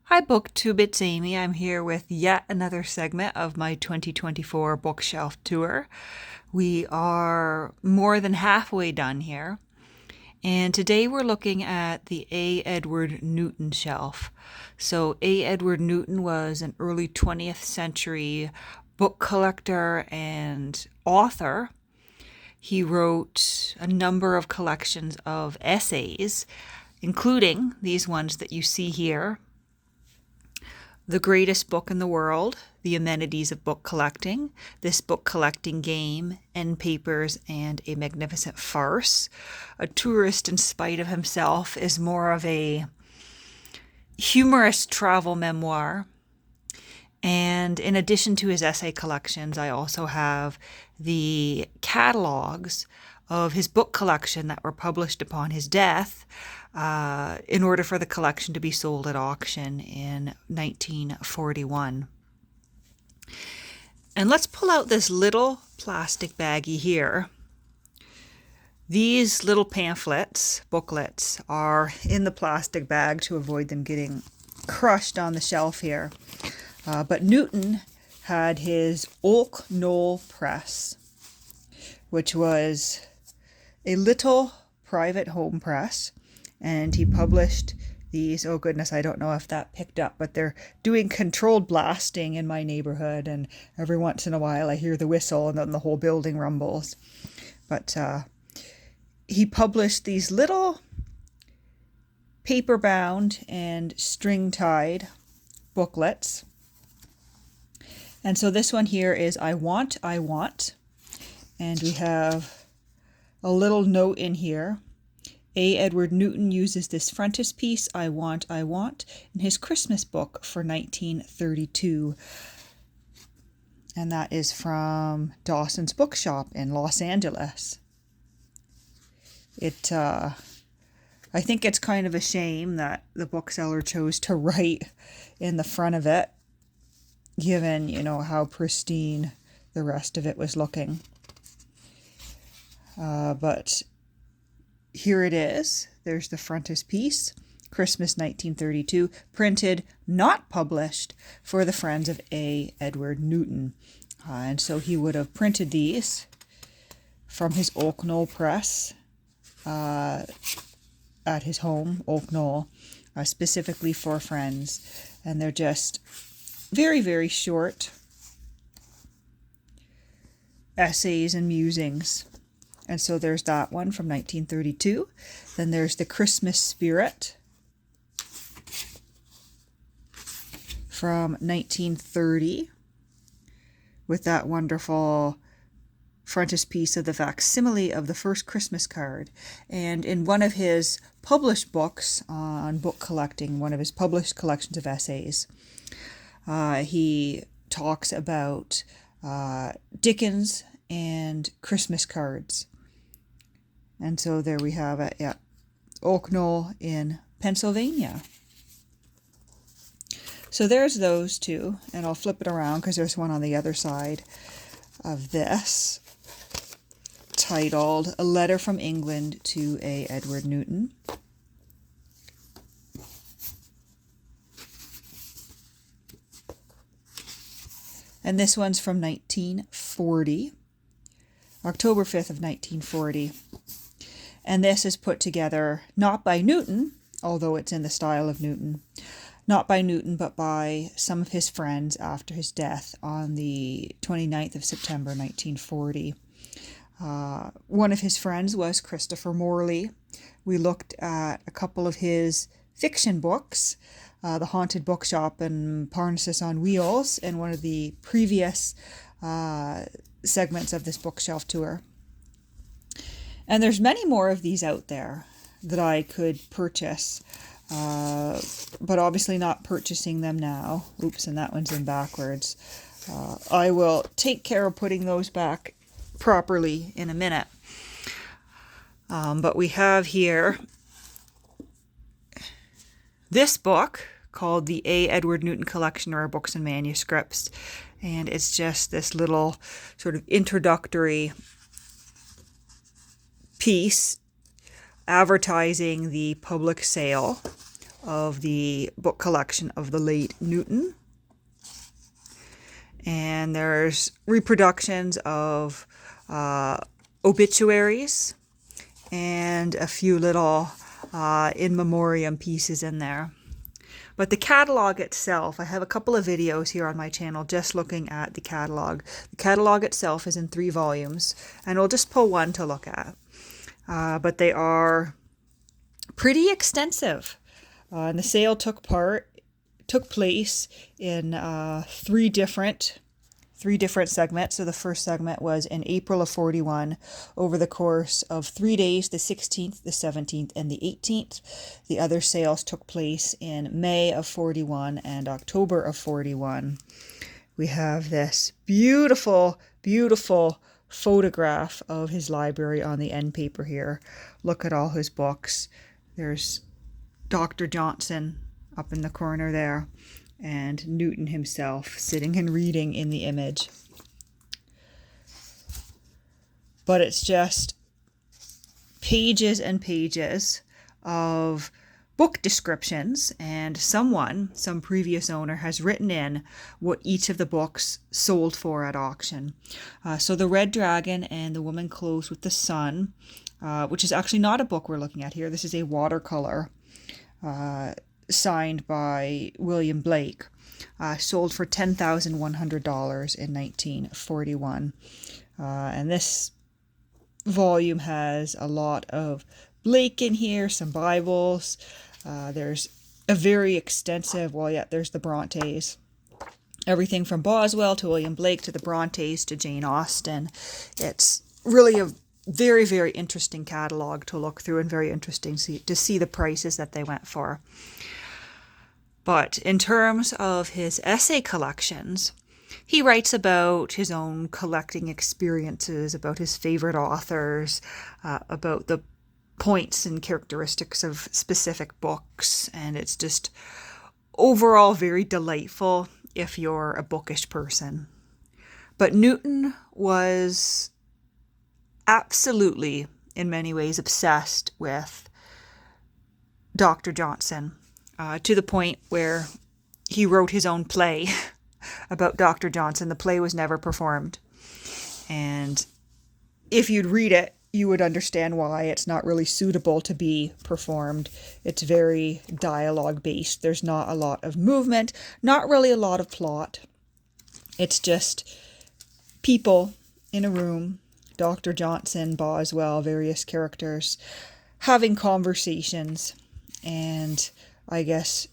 Hi, BookTube, it's Amy. I'm here with yet another segment of my 2024 bookshelf tour. We are more than halfway done here, and today we're looking at the A. Edward Newton shelf. So, A. Edward Newton was an early 20th century book collector and author. He wrote a number of collections of essays, including these ones that you see here: The Greatest Book in the World, The Amenities of Book Collecting, This Book Collecting Game, End Papers, and A Magnificent Farce. A Tourist in Spite of Himself is more of a humorous travel memoir. And in addition to his essay collections, I also have the catalogs of his book collection that were published upon his death in order for the collection to be sold at auction in 1941. And let's pull out this little plastic baggie here. These little pamphlets, booklets, are in the plastic bag to avoid them getting crushed on the shelf here. But Newton had his Oak Knoll press, which was a little private home press, and he published these. Oh goodness, I don't know if that picked up, but they're doing controlled blasting in my neighborhood, and every once in a while I hear the whistle and then the whole building rumbles. But he published these little paper-bound and string-tied booklets. And so this one here is I Want, I Want. And we have a little note in here. A. Edward Newton uses this frontispiece, I Want, in his Christmas book for 1932. And that is from Dawson's Bookshop in Los Angeles. I think it's kind of a shame that the bookseller chose to write in the front of it, given, how pristine the rest of it was looking. But here it is. There's the frontispiece, Christmas 1932, printed, not published, for the friends of A. Edward Newton. And so he would have printed these from his Oak Knoll press at his home, Oak Knoll, specifically for friends. And they're just very, very short essays and musings. And so there's that one from 1932. Then there's The Christmas Spirit from 1930, with that wonderful frontispiece of the facsimile of the first Christmas card. And in one of his published books on book collecting, one of his published collections of essays, he talks about Dickens and Christmas cards. And so there we have it at Oak Knoll in Pennsylvania. So there's those two, and I'll flip it around because there's one on the other side of this, titled A Letter from England to A. Edward Newton. And this one's from 1940, October 5th of 1940. And this is put together not by Newton, although it's in the style of Newton, not by Newton, but by some of his friends after his death on the 29th of September 1940. One of his friends was Christopher Morley. We looked at a couple of his fiction books, The Haunted Bookshop and Parnassus on Wheels, in one of the previous segments of this bookshelf tour. And there's many more of these out there that I could purchase, but obviously not purchasing them now. Oops, and that one's in backwards. I will take care of putting those back properly in a minute. But we have here this book called the A. Edward Newton Collection, Rare Books and Manuscripts. And it's just this little sort of introductory piece advertising the public sale of the book collection of the late Newton. And there's reproductions of obituaries and a few little in memoriam pieces in there. But the catalog itself, I have a couple of videos here on my channel just looking at the catalog. The catalog itself is in 3 volumes, and we'll just pull one to look at. But they are pretty extensive. And the sale took place in 3 different segments. So the first segment was in April of 41 over the course of 3 days, the 16th, the 17th, and the 18th. The other sales took place in May of 41 and October of 41. We have this beautiful, beautiful photograph of his library on the end paper here. Look at all his books. There's Dr. Johnson up in the corner there, and Newton himself sitting and reading in the image. But it's just pages and pages of book descriptions, and some previous owner has written in what each of the books sold for at auction. So The Red Dragon and The Woman Clothed with the Sun, which is actually not a book we're looking at here. This is a watercolor signed by William Blake, sold for $10,100 in 1941. And this volume has a lot of Blake in here, some Bibles. There's a very extensive, there's the Brontes. Everything from Boswell to William Blake to the Brontes to Jane Austen. It's really a very, very interesting catalog to look through, and very interesting to see the prices that they went for. But in terms of his essay collections, he writes about his own collecting experiences, about his favorite authors, about the points and characteristics of specific books, and it's just overall very delightful if you're a bookish person. But Newton was absolutely, in many ways, obsessed with Dr. Johnson, to the point where he wrote his own play about Dr. Johnson. The play was never performed. And if you'd read it, you would understand why it's not really suitable to be performed. It's very dialogue-based. There's not a lot of movement, not really a lot of plot. It's just people in a room, Dr. Johnson, Boswell, various characters, having conversations, and I guess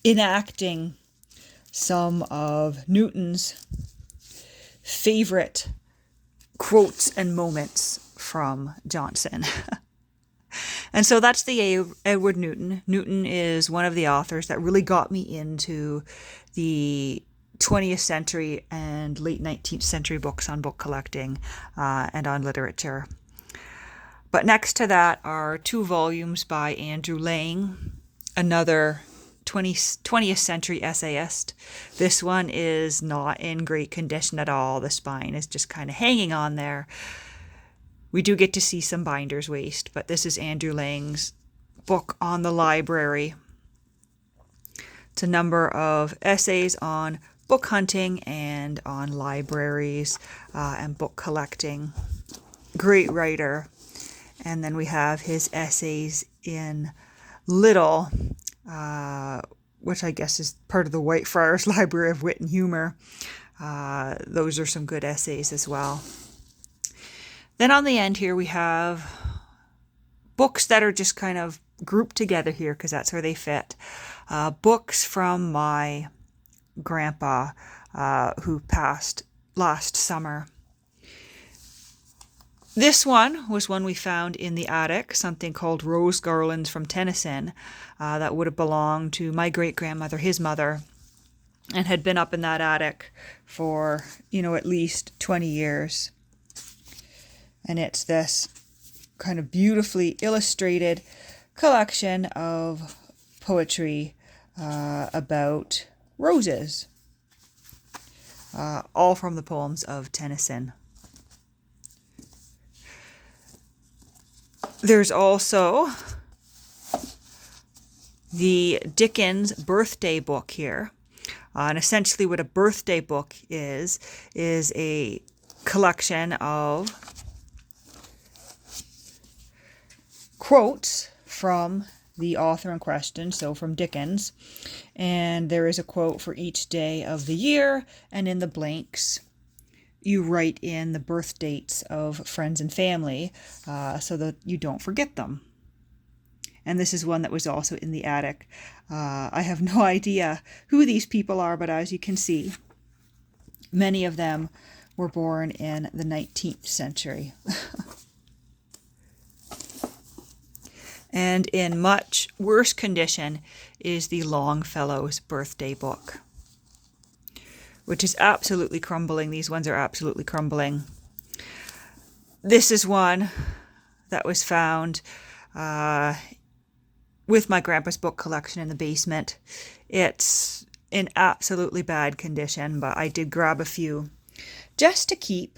enacting some of Newton's favorite quotes and moments from Johnson. And so that's the Edward Newton. Newton is one of the authors that really got me into the 20th century and late 19th century books on book collecting and on literature. But next to that are 2 volumes by Andrew Lang, another 20th century essayist. This one is not in great condition at all. The spine is just kind of hanging on there. We do get to see some binder's waste, but this is Andrew Lang's book on the library. It's a number of essays on book hunting and on libraries and book collecting. Great writer. And then we have his essays in Little, which I guess is part of the Whitefriars Library of Wit and Humor. Those are some good essays as well. Then on the end here we have books that are just kind of grouped together here because that's where they fit. Books from my grandpa who passed last summer. This one was one we found in the attic, something called Rose Garlands from Tennyson, that would have belonged to my great-grandmother, his mother, and had been up in that attic for, at least 20 years. And it's this kind of beautifully illustrated collection of poetry about roses, all from the poems of Tennyson. There's also the Dickens birthday book here. And essentially what a birthday book is a collection of quotes from the author in question, so from Dickens. And there is a quote for each day of the year, and in the blanks you write in the birth dates of friends and family so that you don't forget them. And this is one that was also in the attic. I have no idea who these people are, but as you can see, many of them were born in the 19th century. And in much worse condition is the Longfellow's birthday book, which is absolutely crumbling. These ones are absolutely crumbling. This is one that was found with my grandpa's book collection in the basement. It's in absolutely bad condition, but I did grab a few just to keep,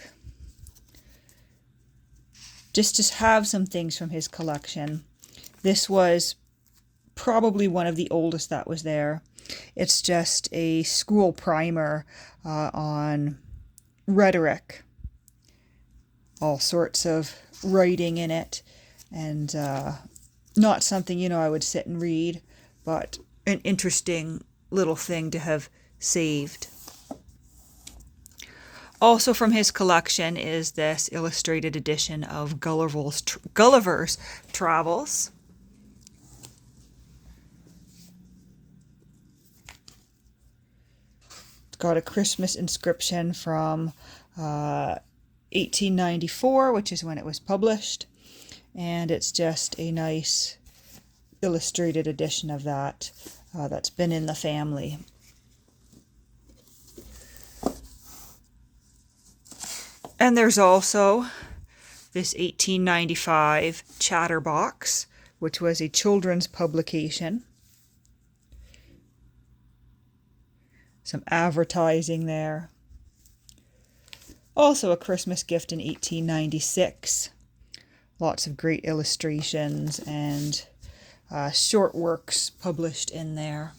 just to have some things from his collection. This was probably one of the oldest that was there. It's just a school primer on rhetoric, all sorts of writing in it, and not something, I would sit and read, but an interesting little thing to have saved. Also from his collection is this illustrated edition of Gulliver's Travels. It's got a Christmas inscription from 1894, which is when it was published. And it's just a nice illustrated edition of that that's been in the family. And there's also this 1895 Chatterbox, which was a children's publication. Some advertising there. Also a Christmas gift in 1896. Lots of great illustrations and short works published in there.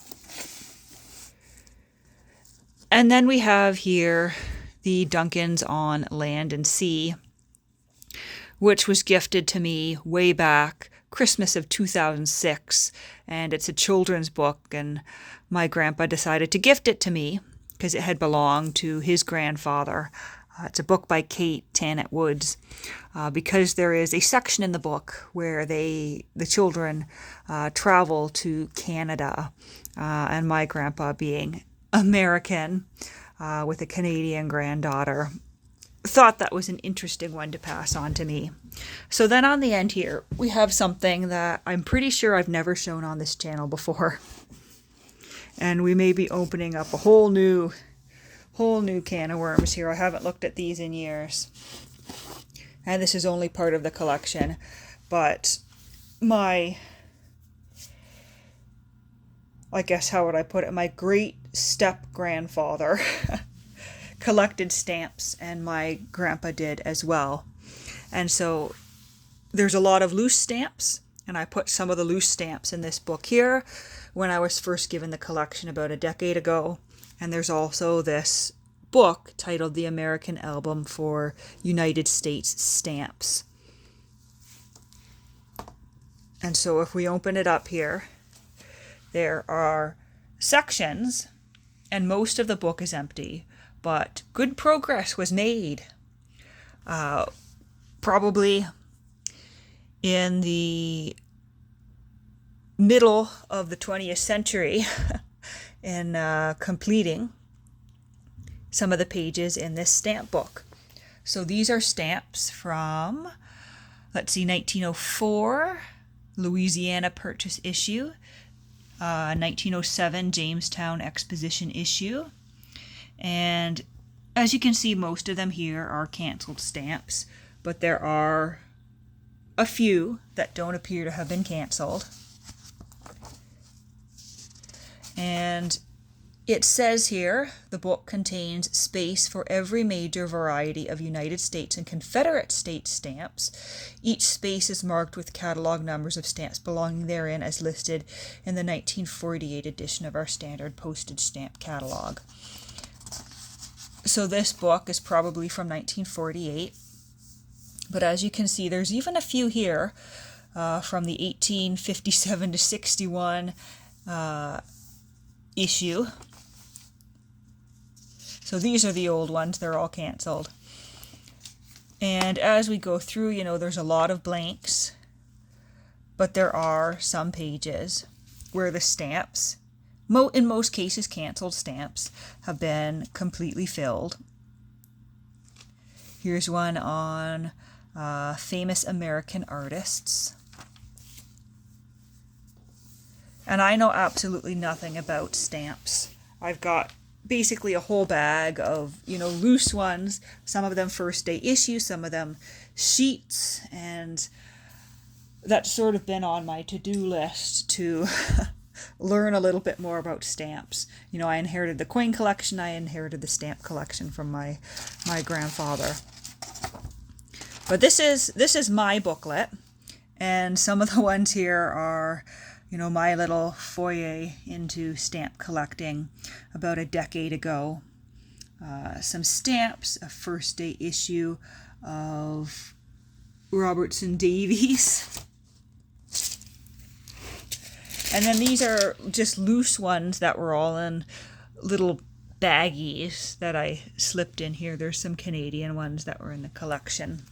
And then we have here the Duncans on Land and Sea, which was gifted to me way back Christmas of 2006. And it's a children's book, and my grandpa decided to gift it to me because it had belonged to his grandfather. It's a book by Kate Tannett Woods, because there is a section in the book where the children travel to Canada, and my grandpa, being American with a Canadian granddaughter, thought that was an interesting one to pass on to me. So then on the end here, we have something that I'm pretty sure I've never shown on this channel before. And we may be opening up a whole new can of worms here. I haven't looked at these in years. And this is only part of the collection. But my, I guess, how would I put it? My great step-grandfather collected stamps, and my grandpa did as well. And so there's a lot of loose stamps, and I put some of the loose stamps in this book here when I was first given the collection about a decade ago. And there's also this book titled The American Album for United States Stamps. And so if we open it up here, there are sections, and most of the book is empty, but good progress was made. Probably in the middle of the 20th century in completing some of the pages in this stamp book. So these are stamps from, let's see, 1904, Louisiana Purchase issue, 1907 Jamestown Exposition issue, and as you can see, most of them here are canceled stamps, but there are a few that don't appear to have been canceled. And It says here the book contains space for every major variety of United States and Confederate States stamps. Each space is marked with catalog numbers of stamps belonging therein as listed in the 1948 edition of our standard postage stamp catalog. So this book is probably from 1948, but as you can see, there's even a few here from the 1857 to 61 issue. So these are the old ones, they're all canceled. And as we go through, you know, there's a lot of blanks, but there are some pages where the stamps, in most cases canceled stamps, have been completely filled. Here's one on famous American artists. And I know absolutely nothing about stamps. I've got basically a whole bag of, you know, loose ones, some of them first day issue, some of them sheets, and that's sort of been on my to-do list to learn a little bit more about stamps. You know, I inherited the coin collection, I inherited the stamp collection from my grandfather. But this is my booklet, and some of the ones here are, you know, my little foray into stamp collecting about a decade ago. Some stamps, a first day issue of Robertson Davies. And then these are just loose ones that were all in little baggies that I slipped in here. There's some Canadian ones that were in the collection.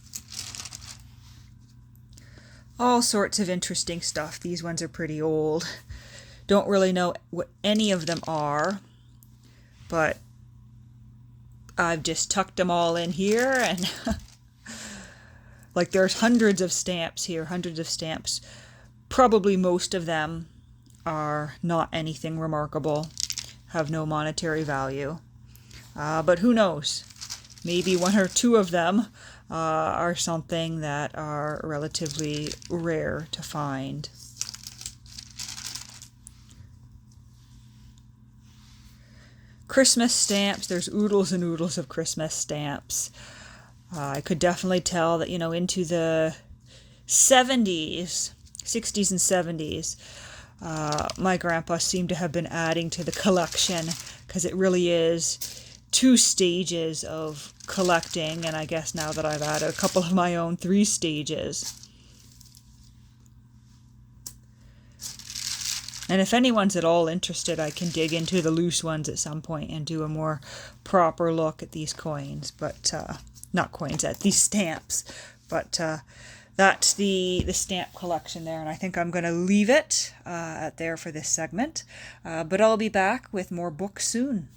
All sorts of interesting stuff. These ones are pretty old. Don't really know what any of them are, but I've just tucked them all in here, and like there's hundreds of stamps here, hundreds of stamps. Probably most of them are not anything remarkable, have no monetary value. But who knows? Maybe one or two of them are something that are relatively rare to find. Christmas stamps, there's oodles and oodles of Christmas stamps. I could definitely tell that, you know, into the 70s, 60s and 70s, my grandpa seemed to have been adding to the collection, because it really is two stages of collecting, and I guess now that I've added a couple of my own, 3 stages. And if anyone's at all interested, I can dig into the loose ones at some point and do a more proper look at these coins, but not coins, at these stamps. But that's the stamp collection there, and I think I'm going to leave it at there for this segment. But I'll be back with more books soon.